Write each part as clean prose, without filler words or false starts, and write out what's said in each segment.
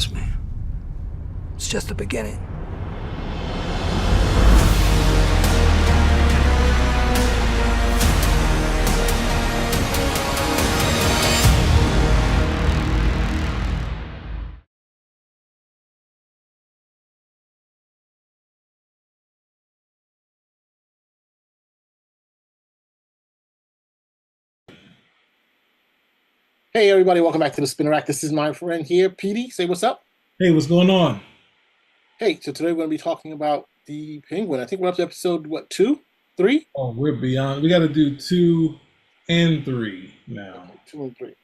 Trust me, it's just the beginning. Hey everybody, welcome back to the Spinner Rack. This is my friend here, Petey. Say what's up. Hey, what's going on? Hey, so today we're going to be talking about the Penguin. I think we're up to episode, what, two? Three? Oh, we're beyond. We got to do 2 and 3 now. Okay, two and three.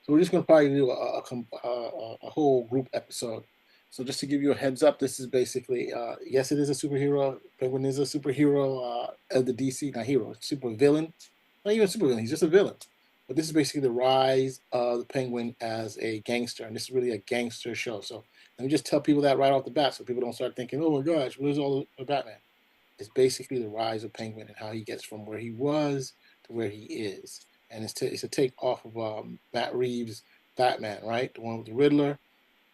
So we're just going to probably do a whole group episode. So just to give you a heads up, this is basically, yes, it is a superhero. Penguin is a superhero of the DC, not hero, super villain. Not even a super villain, he's just a villain. But this is basically the rise of the Penguin as a gangster, and this is really a gangster show. So let me just tell people that right off the bat, so people don't start thinking, "Oh my gosh, what is all the Batman?" It's basically the rise of Penguin and how he gets from where he was to where he is, and it's a take off of Matt Reeves' Batman, right? The one with the Riddler.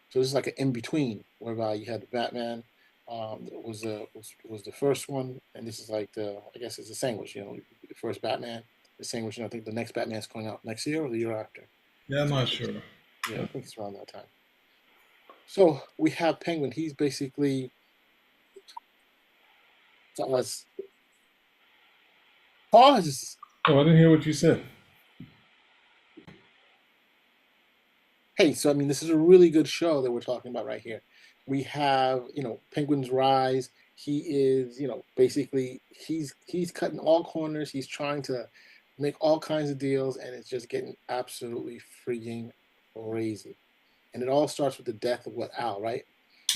So this is like an in between, whereby you had the Batman that was the first one, and this is like I guess it's a sandwich, the first Batman. The sandwich, and I think the next Batman's coming out next year or the year after. Yeah, I'm So not sure. yeah, I think it's around that time. So we have Penguin. He's basically us. Pause. Oh, I didn't hear what you said. Hey, so I mean, this is a really good show that we're talking about right here. We have, Penguin's rise. He is, basically he's cutting all corners. He's trying to make all kinds of deals, and it's just getting absolutely freaking crazy. And it all starts with the death of Al, right?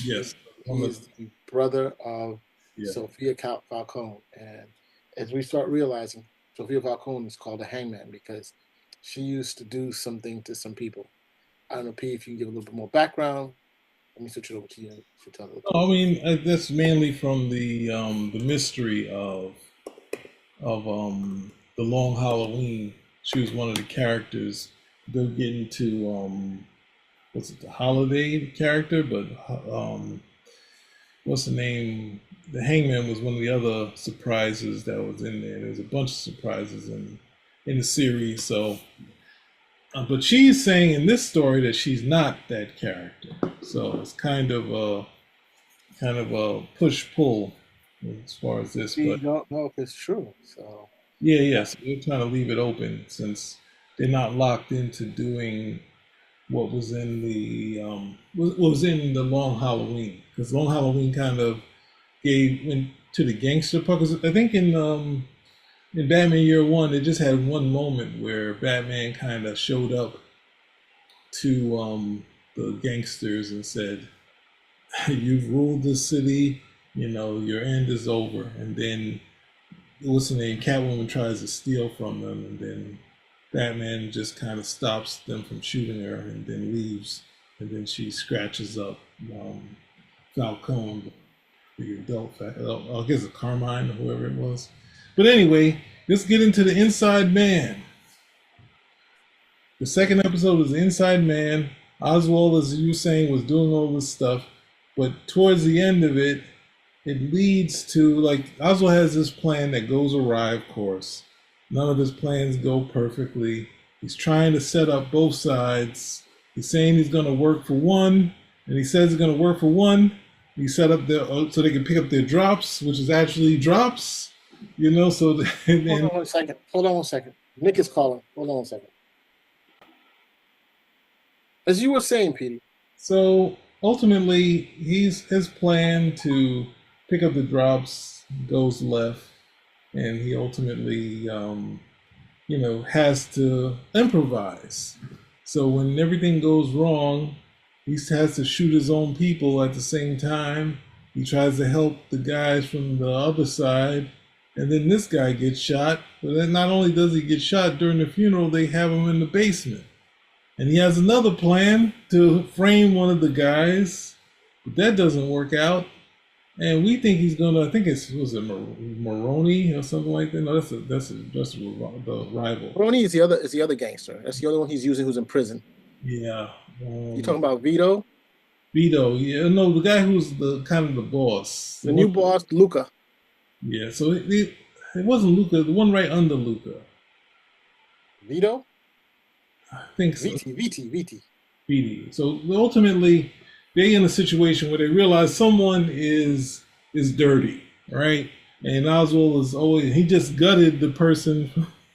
Yes. He is the brother of Yeah. Sofia Falcone, and as we start realizing, Sofia Falcone is called a hangman because she used to do something to some people. I don't know, P, if you can give a little bit more background. Let me switch it over to you to tell the Oh, I mean, that's mainly from the mystery of the Long Halloween. She was one of the characters. They'll get into what's it, the Holiday character, but what's the name? The Hangman was one of the other surprises that was in there. There's a bunch of surprises in the series. So, but she's saying in this story that she's not that character. So it's kind of a push pull as far as this. We But don't know if it's true. So yeah, yeah. So they're trying to leave it open since they're not locked into doing what was in the what was in the Long Halloween, because Long Halloween kind of went to the gangster part. Because I think in Batman Year One, they just had one moment where Batman kind of showed up to the gangsters and said, "You've ruled this city. You know your end is over." And then what's the name? Catwoman tries to steal from them, and then Batman just kind of stops them from shooting her, and then leaves. And then she scratches up Falcone, the adult. I guess it's Carmine or whoever it was. But anyway, let's get into the Inside Man. The second episode was the Inside Man. Oswald, as you were saying, was doing all this stuff, but towards the end of it, it leads to, like, Oswald has this plan that goes awry, of course. None of his plans go perfectly. He's trying to set up both sides. He's saying he's going to work for one, and he says he's going to work for one. He set up so they can pick up their drops, which is actually drops, So hold on 1 second. Hold on 1 second. Nick is calling. Hold on 1 second. As you were saying, Petey. So ultimately, his plan to pick up the drops goes left, and he ultimately, has to improvise. So when everything goes wrong, he has to shoot his own people at the same time. He tries to help the guys from the other side, and then this guy gets shot. But then not only does he get shot during the funeral, they have him in the basement. And he has another plan to frame one of the guys, but that doesn't work out. And we think he's gonna. I think was it Maroney or something like that. No, that's the rival. Ronnie is the other gangster. That's the other one he's using who's in prison. Yeah. You talking about Vito? Vito, yeah, no, the guy who's the kind of the boss. The new boss, Luca. Yeah, so it wasn't Luca, the one right under Luca. Vito? I think so. VT. Vito. So ultimately, they're in a situation where they realize someone is dirty, right? And Oswald is always he just gutted the person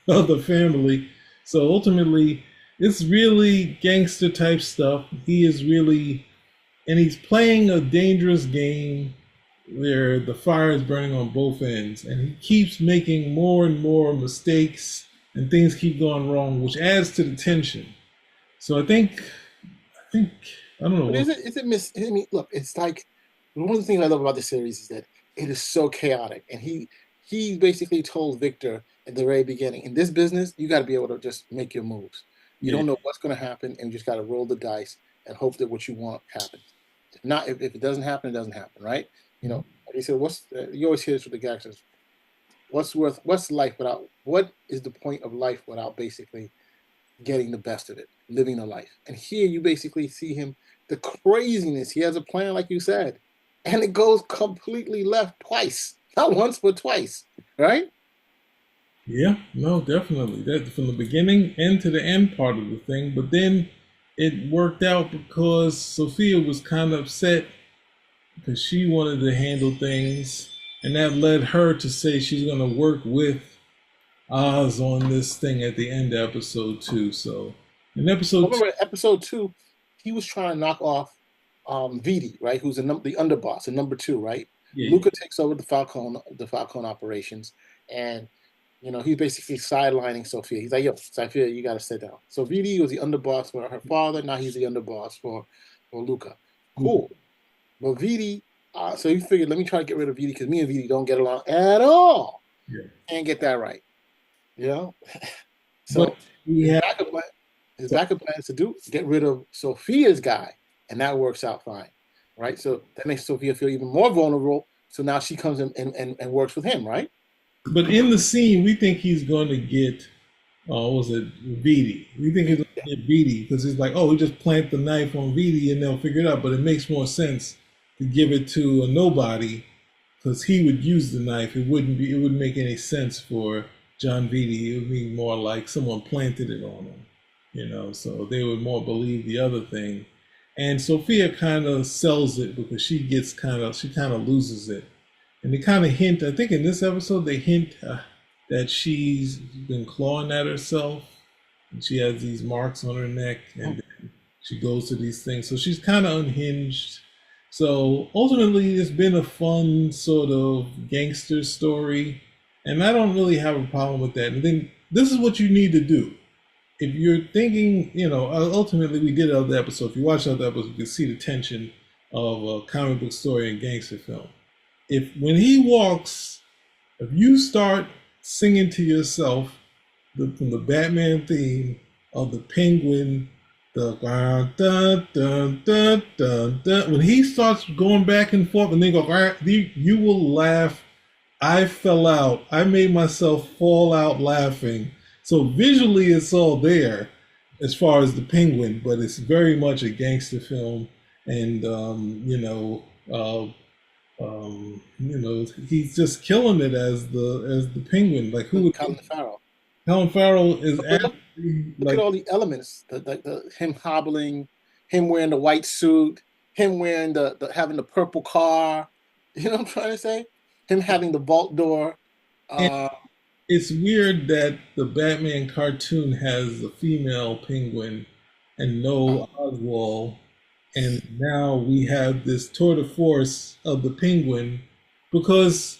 of the family. So ultimately, it's really gangster type stuff. He is really and he's playing a dangerous game where the fire is burning on both ends, and he keeps making more and more mistakes, and things keep going wrong, which adds to the tension. So I think I don't But know. is it miss? I mean, look, it's like one of the things I love about the series is that it is so chaotic, and he basically told Victor at the very beginning, in this business, you got to be able to just make your moves. You Yeah, don't know what's going to happen, and you just got to roll the dice and hope that what you want happens. If not, if it doesn't happen, it doesn't happen, right? You know, like he said, what's you always hear this with the gangsters. What's life without? What is the point of life without basically getting the best of it, living a life. And here you basically see him, the craziness. He has a plan, like you said, and it goes completely left twice, not once, but twice, right? yeah, no, definitely. That from the beginning and to the end part of the thing. But then it worked out because Sophia was kind of upset because she wanted to handle things, and that led her to say she's going to work with Oz on this thing at the end of episode two. So in I episode two, remember episode 2, he was trying to knock off Vidi, right? Who's the underboss, the number 2, right? yeah, Luca takes over the Falcone operations, and he's basically sidelining Sofia. He's like, "Yo, Sofia, you got to sit down." So Vidi was the underboss for her father. Now he's the underboss for Luca. Cool. But Vidi, so he figured, let me try to get rid of Vidi because me and Vidi don't get along at all. yeah. Can't get that right. You know? But So we his have backup plan, his backup plan is to get rid of Sophia's guy, and that works out fine. Right? So that makes Sophia feel even more vulnerable. So now she comes in and works with him, right? but in the scene, we think he's going to get, what was it, Vidi. We think he's going to get Vidi because it's like, oh, we just plant the knife on Vidi and they'll figure it out. But it makes more sense to give it to a nobody because he would use the knife. It wouldn't make any sense for John Vidi. It would be more like someone planted it on him. So they would more believe the other thing. And Sophia kind of sells it because she kind of loses it. And they kind of hint, I think in this episode, they hint that she's been clawing at herself. And she has these marks on her neck and she goes to these things. So she's kind of unhinged. So ultimately, it's been a fun sort of gangster story. And I don't really have a problem with that. And then this is what you need to do. If you're thinking, ultimately we did other episode. If you watch other episodes, you can see the tension of a comic book story and gangster film. If when he walks, if you start singing to yourself from the Batman theme of the Penguin, the dun, dun, dun, dun, dun, when he starts going back and forth and they go, you will laugh. I fell out. I made myself fall out laughing. So visually, it's all there as far as the Penguin, but it's very much a gangster film, and he's just killing it as the Penguin. Like who would Colin Farrell. Colin Farrell is But actually look at like all the elements, the him hobbling, him wearing the white suit, him wearing the having the purple car. You know what I'm trying to say? Him having the vault door. and Uh, it's weird that the Batman cartoon has a female penguin and no Oswald, and now we have this tour de force of the penguin because,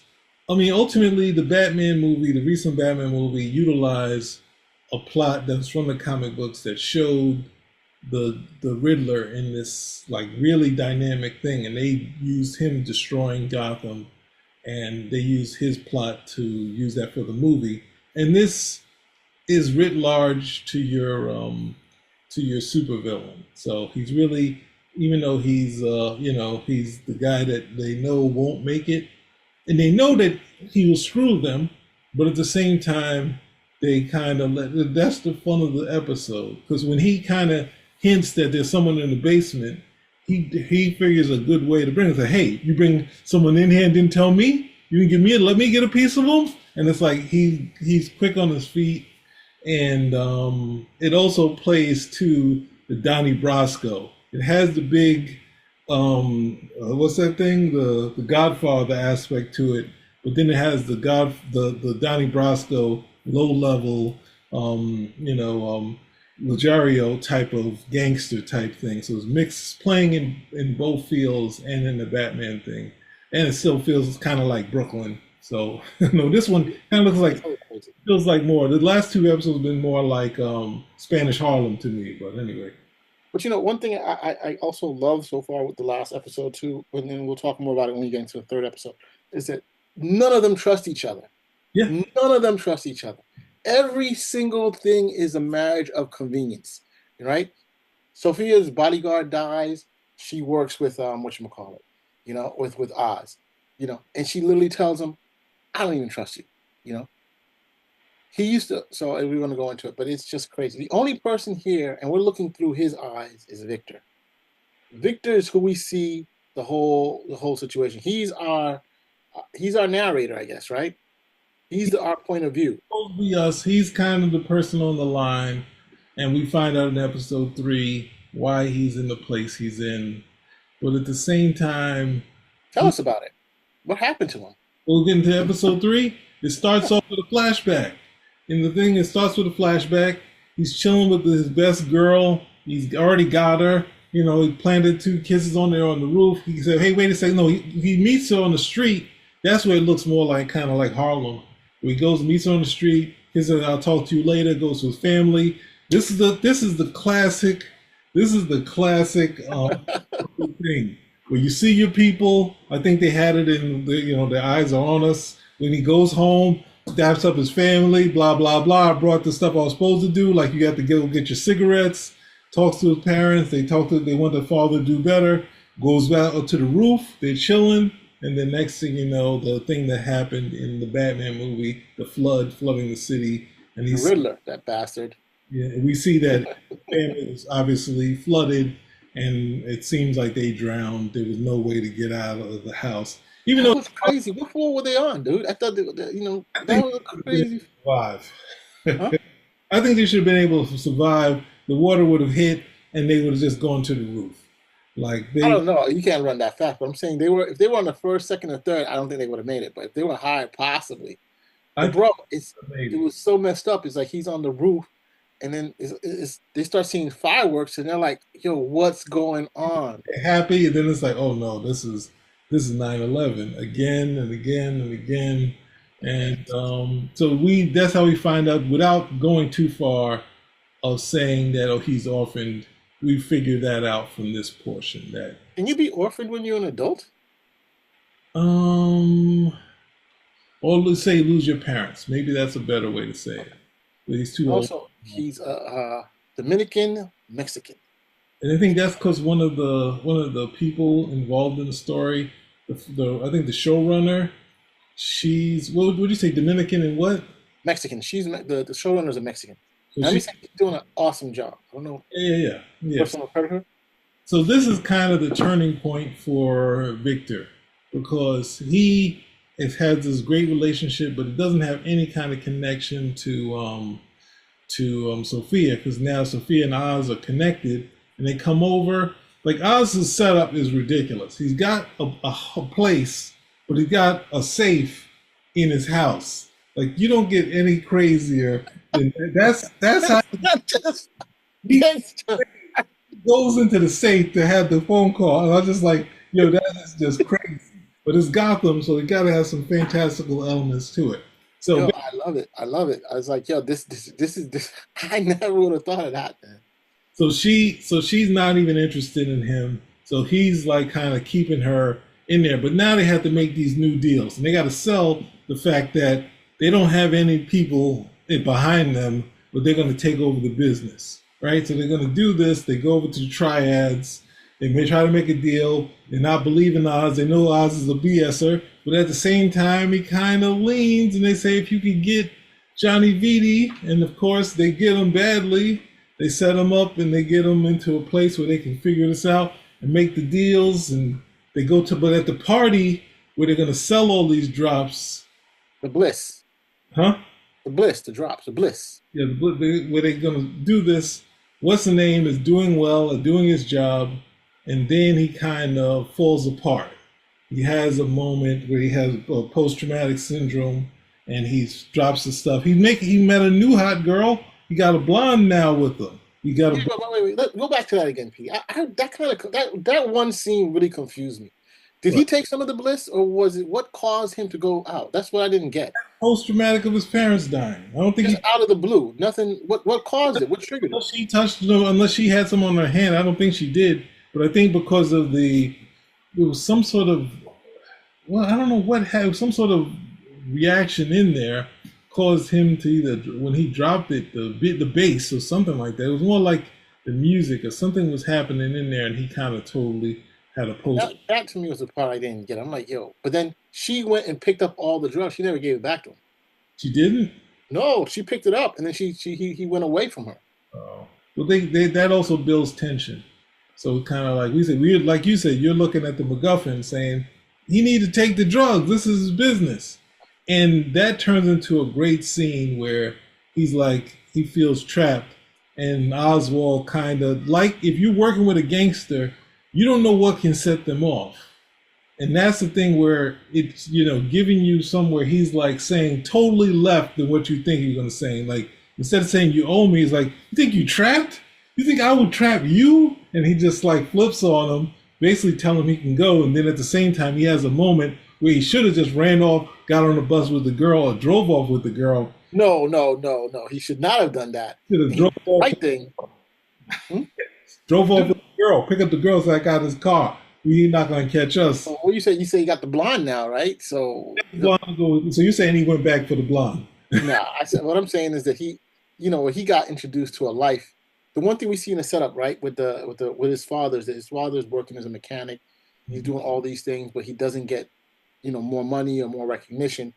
I mean, ultimately the recent Batman movie, utilized a plot that's from the comic books that showed the Riddler in this like really dynamic thing, and they used him destroying Gotham, and they used his plot to use that for the movie. And this is writ large to your supervillain. So he's really, even though he's the guy that they know won't make it, and they know that he will screw them, but at the same time they kind of that's the fun of the episode because when he kind of hints that there's someone in the basement, he figures a good way to bring it. Like, hey, you bring someone in here and didn't tell me. You didn't give me. Let me get a piece of them. And it's like he's quick on his feet, and it also plays to the Donnie Brasco. It has the big what's that thing? The Godfather aspect to it, but then it has the Donnie Brasco low level, Lucario type of gangster type thing. So it's mixed, playing in both fields and in the Batman thing, and it still feels kind of like Brooklyn. So no, this one kind of looks like, feels like more. The last two episodes have been more like Spanish Harlem to me. But anyway. But one thing I also love so far with the last episode too, and then we'll talk more about it when we get into the third episode, is that none of them trust each other. Yeah. None of them trust each other. Every single thing is a marriage of convenience, right? Sophia's bodyguard dies. She works with whatchamacallit, with Oz, and she literally tells him, I don't even trust you. He used to, so we're going to go into it, but it's just crazy. The only person here, and we're looking through his eyes, is Victor. Victor is who we see the whole situation. He's our narrator, I guess, right? He's our point of view. Supposed to be us. He's kind of the person on the line, and we find out in episode 3 why he's in the place he's in. But at the same time, tell us about it. What happened to him? We'll get into episode 3. It starts off with a flashback. And the thing, it starts with a flashback. He's chilling with his best girl. He's already got her. He planted 2 kisses on there on the roof. He said, hey, wait a second. No, he meets her on the street. That's where it looks more like kind of like Harlem. He goes and meets her on the street. He says, I'll talk to you later. Goes to his family. This is the classic thing where you see your people. I think they had it in their eyes are on us. When he goes home, daps up his family, blah, blah, blah. I brought the stuff I was supposed to do. Like, you got to go get your cigarettes, talks to his parents. They want their father to do better, goes back up to the roof. They're chilling. And then next thing you know, the thing that happened in the Batman movie, the flooding the city. And the Riddler, that bastard. Yeah, we see that the family was obviously flooded, and it seems like they drowned. There was no way to get out of the house. Even though it was crazy. What floor were they on, dude? I thought that was crazy. Survive. Huh? I think they should have been able to survive. The water would have hit, and they would have just gone to the roof. I don't know. You can't run that fast. But I'm saying if they were on the first, second, or third, I don't think they would have made it. But if they were higher, possibly. It was so messed up. It's like he's on the roof, and then they start seeing fireworks, and they're like, "Yo, what's going on?" They're happy, and then it's like, "Oh no, this is 9/11 again and again and again," and so that's how we find out, without going too far of saying that he's orphaned. We figured that out from this portion. That can you be orphaned when you're an adult? Or let's say lose your parents. Maybe that's a better way to say it. But he's too old. Also, he's Dominican Mexican. And I think that's because one of the people involved in the story, I think the showrunner, she's what would you say, Dominican and what? Mexican. She's the showrunner's a Mexican. So she's doing an awesome job. I don't know. Yeah. First time I've heard of her. So this is kind of the turning point for Victor, because he has this great relationship, but it doesn't have any kind of connection to Sofia, because now Sofia and Oz are connected, and they come over. Like, Oz's setup is ridiculous. He's got a place, but he's got a safe in his house. Like, you don't get any crazier than that's how he goes into the safe to have the phone call. And I was just like, yo, that is just crazy. But it's Gotham, so it got to have some fantastical elements to it. So I love it. I was like, yo, this is I never would have thought of that, man. So she's not even interested in him. So he's like kind of keeping her in there. But now they have to make these new deals, and they got to sell the fact that they don't have any people behind them, but they're going to take over the business, right? So they're going to do this. They go over to the triads. They may try to make a deal. They're not believing Oz. They know Oz is a BSer, but at the same time, he kind of leans, and they say, if you could get Johnny Vitti, and of course they get him badly. They set him up, and they get him into a place where they can figure this out. and make the deals, and they go to. But at the party where they're gonna sell all these drops, The bliss, huh? the bliss, the drops, the bliss. Yeah, where they're gonna do this. What's the name is doing well, doing his job, and then he kind of falls apart. He has a moment where he has post-traumatic syndrome, and he drops the stuff. He met a new hot girl. He got a blonde now with him. He got Yeah, a wait. Go back to that again, Pete. That kind of that one scene really confused me. Did he take some of the bliss, or was it what caused him to go out? That's what I didn't get. post-traumatic of his parents dying. I don't think Just out of the blue, nothing. What caused it? What triggered it? unless she touched them, unless she had some on her hand. I don't think she did. But I think because of there was some sort of, well, I don't know what had some sort of reaction in there caused him to either when he dropped it the bass or something like that. It was more like the music or something was happening in there, and he kind of totally had a post. That to me was the part I didn't get. I'm like, yo. But then she went and picked up all the drugs. She never gave it back to him. She didn't. No, she picked it up, and then he went away from her. Well, they that also builds tension. So kind of like like you said, you're looking at the MacGuffin saying he need to take the drugs. This is his business, and that turns into a great scene where he's like he feels trapped, and Oswald kind of like if you're working with a gangster, you don't know what can set them off. And that's the thing where it's, giving you somewhere he's like saying totally left than what you think he's going to say. Like, instead of saying you owe me, he's like, you think you trapped? You think I would trap you? And he just like flips on him, basically telling him he can go. And then at the same time, he has a moment where he should have just ran off, got on the bus with the girl, or drove off with the girl. No. He should not have done that. Should have drove off, Right thing. drove off with the girl, pick up the girl so I got his car. He's not going to catch us. So what you say? You say you got the blonde now, right? So So you're saying he went back for the blonde? nah. I said what I'm saying is that he got introduced to a life. The one thing we see in the setup, right, with his father is that his father's working as a mechanic. He's doing all these things, but he doesn't get, more money or more recognition.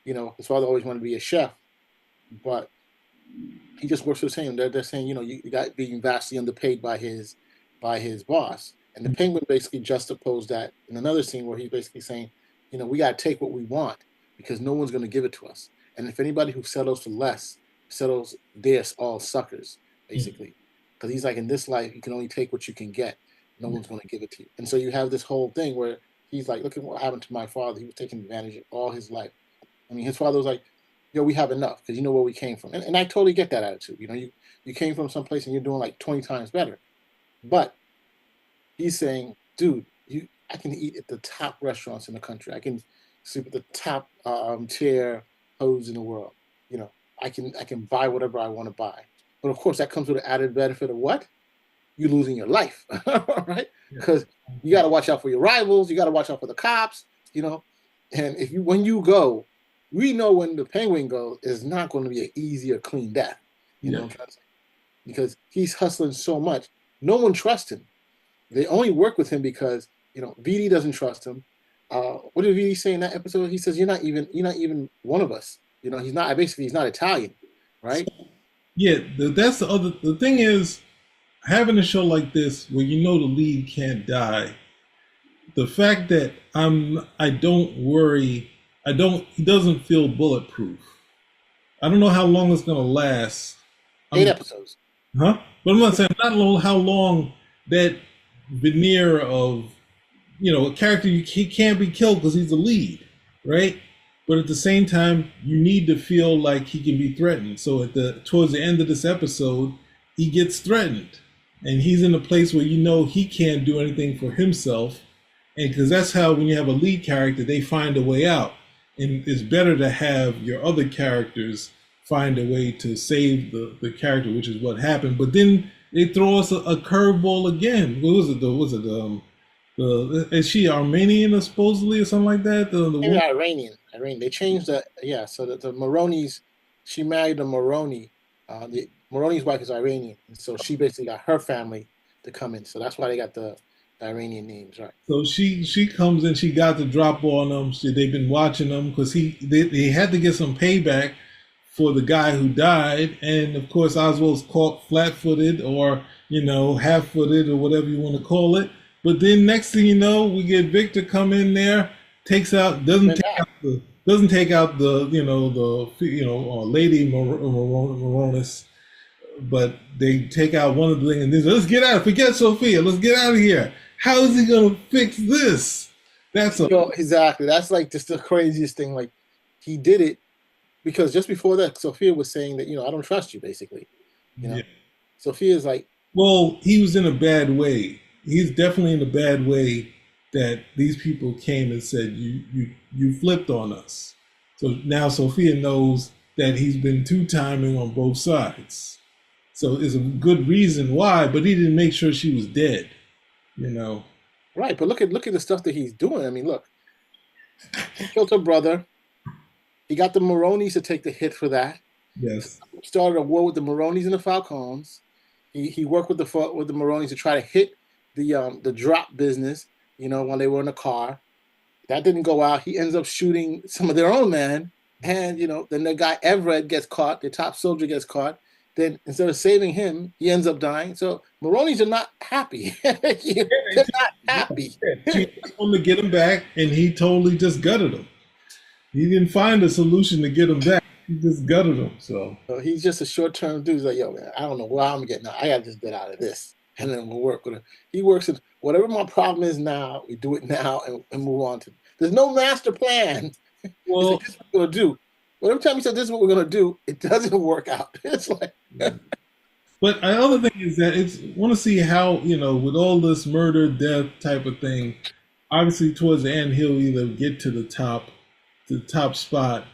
His father always wanted to be a chef, but he just works for the same. They're saying, you got being vastly underpaid by his boss. And the Penguin basically juxtaposed that in another scene where he's basically saying, we got to take what we want because no one's going to give it to us. And if anybody who settles for less settles, they're all suckers, basically. Because he's like, in this life, you can only take what you can get. No one's going to give it to you. And so you have this whole thing where he's like, look at what happened to my father. He was taking advantage of all his life. I mean, his father was like, yo, we have enough because you know where we came from. And I totally get that attitude. You came from someplace and you're doing like 20 times better. But he's saying, dude, I can eat at the top restaurants in the country. I can sleep at the top chair hose in the world. I can buy whatever I want to buy. But of course, that comes with an added benefit of what? You losing your life, right? Because you got to watch out for your rivals. You got to watch out for the cops. And when you go, we know when the Penguin goes, it's not going to be an easy or clean death. You know what I'm trying to say? Because he's hustling so much, no one trusts him. They only work with him because VD doesn't trust him. What did VD say in that episode? He says, "You're not even one of us." He's not. Basically, he's not Italian, right? Yeah, that's the other. The thing is, having a show like this where the lead can't die. The fact that I don't worry. He doesn't feel bulletproof. I don't know how long it's gonna last. 8 episodes. Huh? But I'm not saying how long that veneer of a character he can't be killed because he's the lead, right? But at the same time, you need to feel like he can be threatened. So towards the end of this episode, he gets threatened, and he's in a place where he can't do anything for himself, and because that's how when you have a lead character, they find a way out, and it's better to have your other characters find a way to save the character, which is what happened. But then they throw us a curveball again. What was it? Is she Armenian or supposedly or something like that? Maybe Iranian. They changed so that the Maroney's, she married a Maroney. The Maroney's wife is Iranian, and so she basically got her family to come in. So that's why they got the Iranian names, right? So she comes in. She got the drop on them. They've been watching them because they had to get some payback for the guy who died, and of course Oswald's caught flat-footed or half-footed or whatever you want to call it, But then next thing you know, we get Victor come in there, takes out doesn't take out the Lady Moronis, but they take out one of the things and they say, let's get out. Forget Sophia. Let's get out of here. How is he gonna fix this? That's a Exactly. That's like just the craziest thing. Like he did it because just before that, Sophia was saying that I don't trust you. Basically, yeah. Sophia's like, well, he was in a bad way. He's definitely in a bad way that these people came and said you flipped on us. So now Sophia knows that he's been two-timing on both sides. So it's a good reason why, but he didn't make sure she was dead. right. But look at the stuff that he's doing. I mean, look, he killed her brother. He got the Maronis to take the hit for that. Yes. Started a war with the Maronis and the Falcons. He worked with the Maronis to try to hit the drop business. When they were in the car, that didn't go out. He ends up shooting some of their own men, and then the guy Everett gets caught. The top soldier gets caught. Then instead of saving him, he ends up dying. So Maronis are not happy. They're not happy. She wanted to get him back, and he totally just gutted him. He didn't find a solution to get him back. He just gutted him. So he's just a short-term dude. He's like, yo, man, I don't know where I'm getting out. I got to just get out of this, and then we'll work with it. He works in whatever my problem is now. We do it now and move on to. There's no master plan. Well, this is what we're gonna do. Whatever time he said this is what we're gonna do, it doesn't work out. It's like. But the other thing is that it's want to see how with all this murder, death type of thing. Obviously, towards the end, he'll either get to the top spot,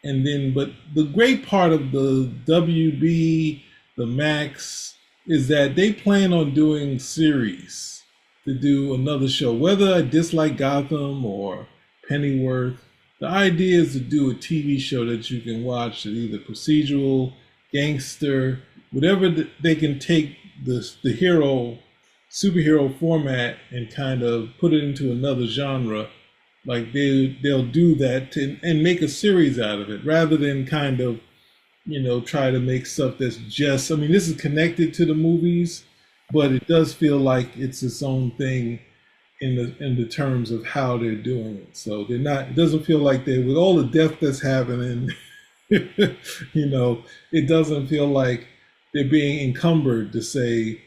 and then. But the great part of the WB, the Max, is that they plan on doing series to do another show. Whether I dislike Gotham or Pennyworth, the idea is to do a TV show that you can watch, that either procedural, gangster, whatever they can take the superhero format and kind of put it into another genre. Like they'll do that and make a series out of it, rather than kind of try to make stuff that's just. I mean, this is connected to the movies, but it does feel like it's its own thing in the terms of how they're doing it. So they're not. It doesn't feel like they, with all the death that's happening, it doesn't feel like they're being encumbered to say,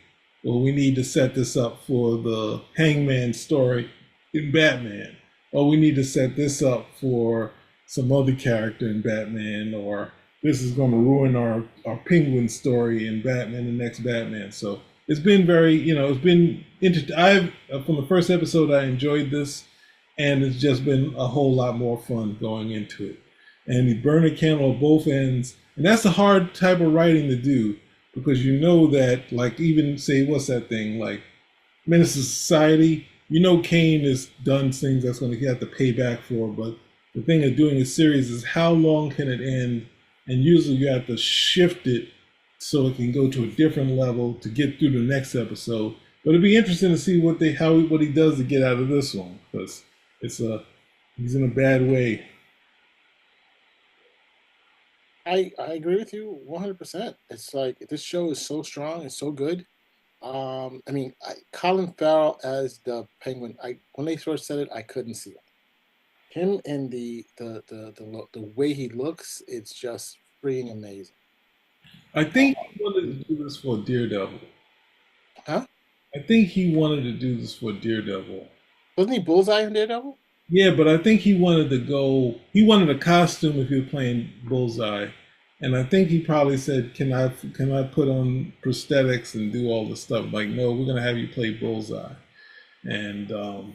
well, we need to set this up for the Hangman story in Batman, or we need to set this up for some other character in Batman, or this is going to ruin our Penguin story in Batman, the next Batman. So it's been very, it's been interesting. From the first episode, I enjoyed this, and it's just been a whole lot more fun going into it. And you burn a candle at both ends, and that's a hard type of writing to do, because that, like, even say, what's that thing, like Menace to Society, Kane has done things that's going to have to pay back for, but the thing of doing a series is how long can it end, and usually you have to shift it so it can go to a different level to get through the next episode. But it'd be interesting to see what he does to get out of this one, because he's in a bad way. I agree with you 100%. It's like this show is so strong and so good. Colin Farrell as the Penguin. When they first said it, I couldn't see it. Him and the way he looks, it's just freaking amazing. I think he wanted to do this for Daredevil. Huh? I think he wanted to do this for Daredevil. Wasn't he Bullseye in Daredevil? Yeah, but I think he wanted to go. He wanted a costume if he was playing Bullseye, and I think he probably said, "Can I put on prosthetics and do all the stuff?" Like, no, we're gonna have you play Bullseye. And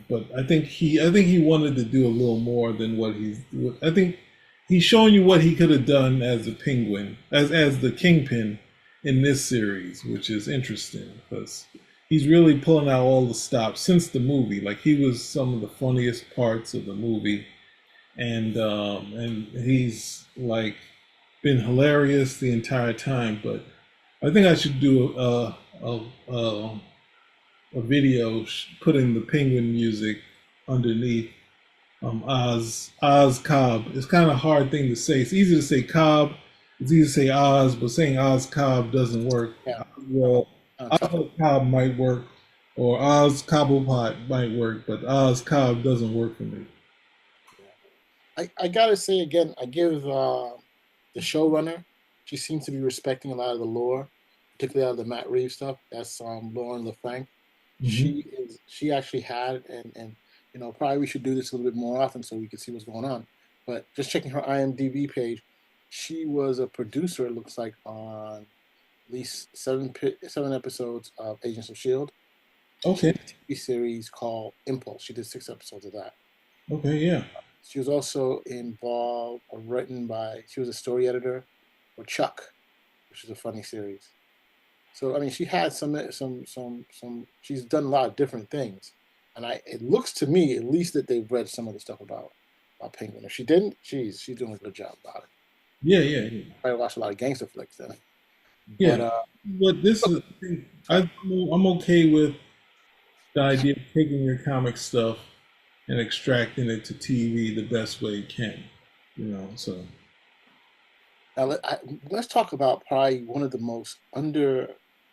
but I think he wanted to do a little more than what I think he's showing you what he could have done as the Penguin, as the Kingpin in this series, which is interesting because he's really pulling out all the stops since the movie. Like, he was some of the funniest parts of the movie, and he's like been hilarious the entire time. But I think I should do a video putting the Penguin music underneath Oz Cobb. It's kind of a hard thing to say. It's easy to say Cobb, it's easy to say Oz, but saying Oz Cobb doesn't work. Yeah. Well, Oz Cobb might work Or Oz Cobblepot might work, but Oz Cobb doesn't work for me. I gotta say again, I give the showrunner. She seems to be respecting a lot of the lore, particularly out of the Matt Reeves stuff. That's Lauren LaFranc. Hmm. She actually had and probably we should do this a little bit more often so we can see what's going on. But just checking her IMDb page, she was a producer. It looks like on at least seven episodes of Agents of Shield, and she Okay. did a TV series called Impulse. She did 6 episodes of that. Okay. Yeah. She was also involved, or written by. She was a story editor for Chuck, which is a funny series. So I mean, she had some. She's done a lot of different things, and it looks to me at least that they've read some of the stuff about Penguin. If she didn't, she's doing a good job about it. Yeah. Yeah. Yeah. I watched a lot of gangster flicks then, but Yeah. But this is, sorry. I'm okay with the idea of taking your comic stuff and extracting it to TV the best way you can. So Now let's talk about probably one of the most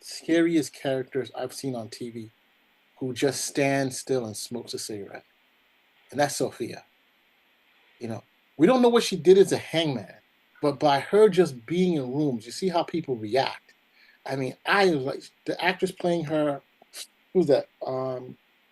scariest characters I've seen on TV, who just stands still and smokes a cigarette, and that's Sophia. You know, we don't know what she did as a hangman, but by her just being in rooms, you see how people react. I mean, I was like the actress playing her. Who's that?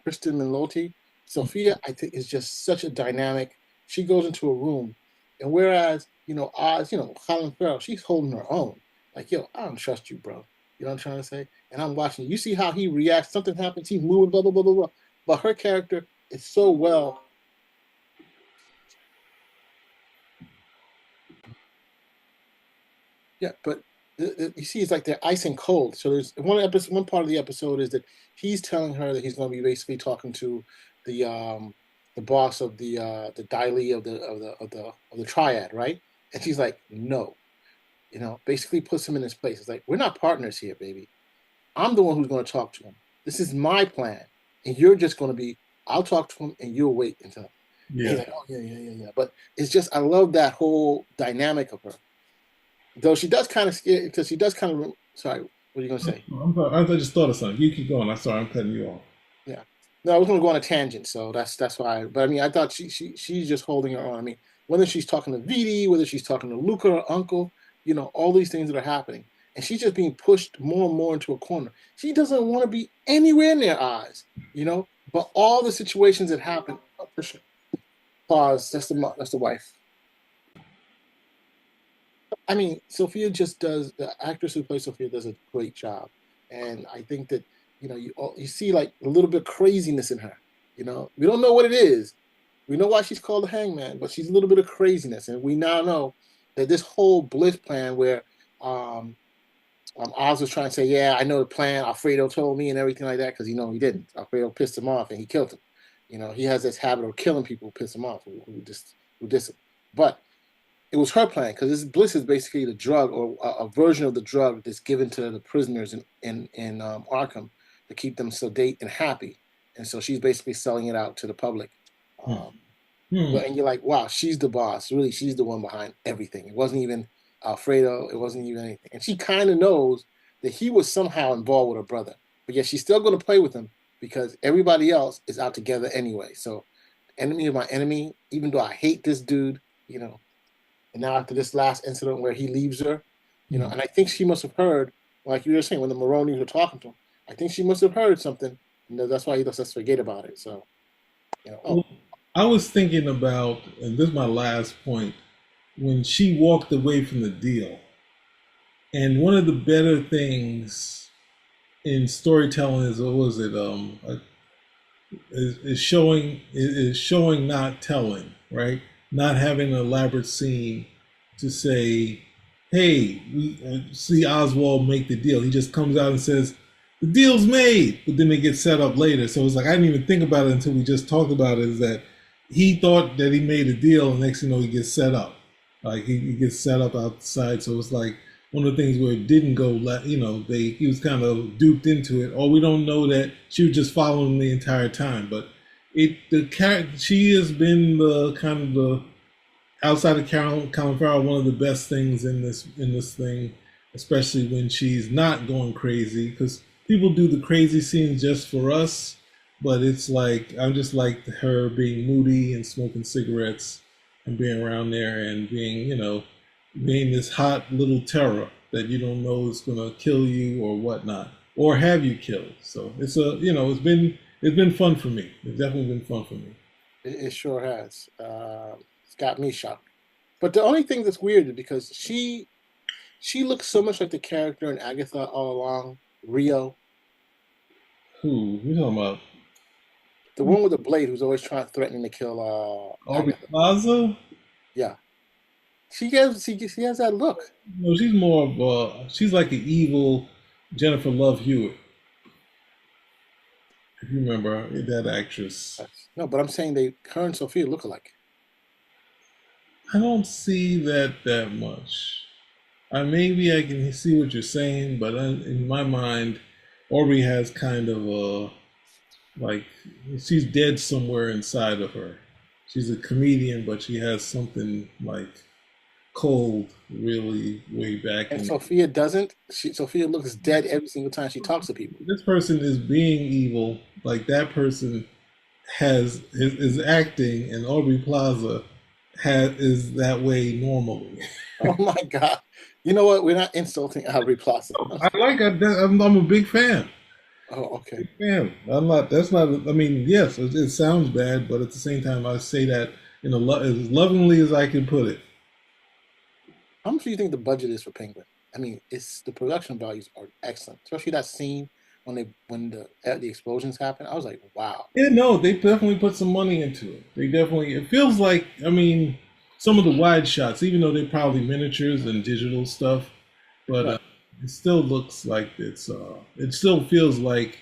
Kristen Milotti. Sophia, I think, is just such a dynamic. She goes into a room, and whereas Oz, Colin Farrell, she's holding her own. Like, yo, I don't trust you, bro. You know what I'm trying to say? And I'm watching. You see how he reacts. Something happens. He's moving. Blah blah blah blah blah. But her character is so well. Yeah, but you see, it's like they're ice and cold. So there's one part of the episode is that he's telling her that he's going to be basically talking to the um the boss of the Daily of the triad, right? And she's like, no, basically puts him in his place. It's like, we're not partners here, baby. I'm the one who's going to talk to him. This is my plan, and you're just going to be. I'll talk to him, and you'll wait until. And he's yeah. like, oh yeah, yeah, yeah, yeah. But it's just I love that whole dynamic of her. Though she does kind of scare because she does kind of. Sorry, what are you gonna say? I'm sorry, I just thought of something. You keep going. I'm sorry, I'm cutting you off. Yeah. No, I was gonna go on a tangent, so that's why. But I mean, I thought she's just holding her own. I mean, whether she's talking to Vidi, whether she's talking to Luca or Uncle, all these things that are happening, and she's just being pushed more and more into a corner. She doesn't want to be anywhere near eyes, But all the situations that happen. Oh, for sure. Pause. That's the wife. I mean, Sophia just does. The actress who plays Sophia does a great job, and I think that you see like a little bit of craziness in her. We don't know what it is. We know why she's called the Hangman, but she's a little bit of craziness, and we now know that this whole Bliss plan, where um, Oz was trying to say, "Yeah, I know the plan. Alfredo told me and everything like that," because he didn't. Alfredo pissed him off, and he killed him. He has this habit of killing people who piss him off, who diss him. But it was her plan because this Bliss is basically the drug or a version of the drug that's given to the prisoners in Arkham to keep them sedate and happy, and so she's basically selling it out to the public. Hmm. Um, Hmm. and you're like, wow, she's the boss. Really, she's the one behind everything. It wasn't even Alfredo. It wasn't even anything, and she kind of knows that he was somehow involved with her brother, but yet she's still going to play with him because everybody else is out together anyway. So, enemy of my enemy, even though I hate this dude, you know. And now after this last incident where he leaves her, Hmm. and I think she must have heard, like you were saying, when the Maronis were talking to him, I think she must have heard something, and that's why he lets us forget about it. So, oh, Well, I was thinking about, and this is my last point, when she walked away from the deal. And one of the better things in storytelling is, what was it? Is showing, not telling, right? Not having an elaborate scene to say, "Hey, we see Oswald make the deal." He just comes out and says, "The deal's made," but then it gets set up later. So it's like I didn't even think about it until we just talked about it. Is that he thought that he made a deal, and next thing you know, he gets set up. Like he gets set up outside. So it's like one of the things where it didn't go, he was kind of duped into it, or we don't know that she was just following him the entire time. But she has been the kind of the outside of Colin Farrell, one of the best things in this thing, especially when she's not going crazy. Because people do the crazy scenes just for us, but it's like I'm just like her being moody and smoking cigarettes and being around there and being, being this hot little terror that you don't know is gonna kill you or whatnot, or have you killed. So it's been fun for me. It's definitely been fun for me. It sure has. It's got me shocked. But the only thing that's weird is because she looks so much like the character in Agatha all along. Rio, Who you talking about? the one with the blade, who's always trying threatening to kill Aubrey Agatha. Plaza? Yeah, she has that look. No, she's more of she's like an evil Jennifer Love Hewitt. If you remember that actress. No, but I'm saying her and Sophia look alike. I don't see that much. Maybe I can see what you're saying, but in my mind, Aubrey has kind of a like she's dead somewhere inside of her. She's a comedian, but she has something like cold, really way back And in. Sophia doesn't. Sophia looks dead every single time she talks to people. This person is being evil. Like that person is acting, and Aubrey Plaza is that way normally. Oh my God. You know what? We're not insulting Aubrey Plaza. I like it. I'm a big fan. Oh, okay. Big fan. I'm not. That's not. I mean, yes, it sounds bad, but at the same time, I say that in as lovingly as I can put it. How much do you think the budget is for Penguin? I mean, it's the production values are excellent, especially that scene when the explosions happen. I was like, wow. Yeah, no, they definitely put some money into it. They definitely. It feels like. I mean, some of the wide shots, even though they're probably miniatures and digital stuff, but Right. it still looks like it's. It still feels like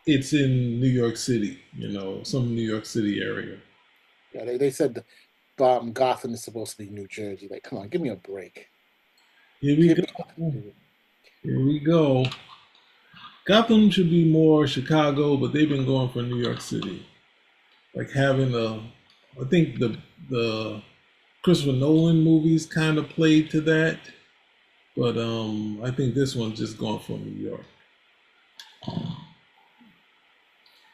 it's in New York City. Some New York City area. Yeah, they said Gotham is supposed to be New Jersey. Like, come on, give me a break. Here we Give go. me- Here we go. Gotham should be more Chicago, but they've been going for New York City. Like having I think the Christopher Nolan movies kind of played to that, but I think this one's just going for New York.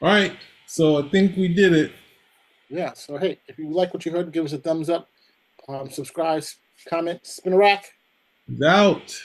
All right, so I think we did it. Yeah. So hey, if you like what you heard, give us a thumbs up, subscribe, comment, spin a rack. It's out.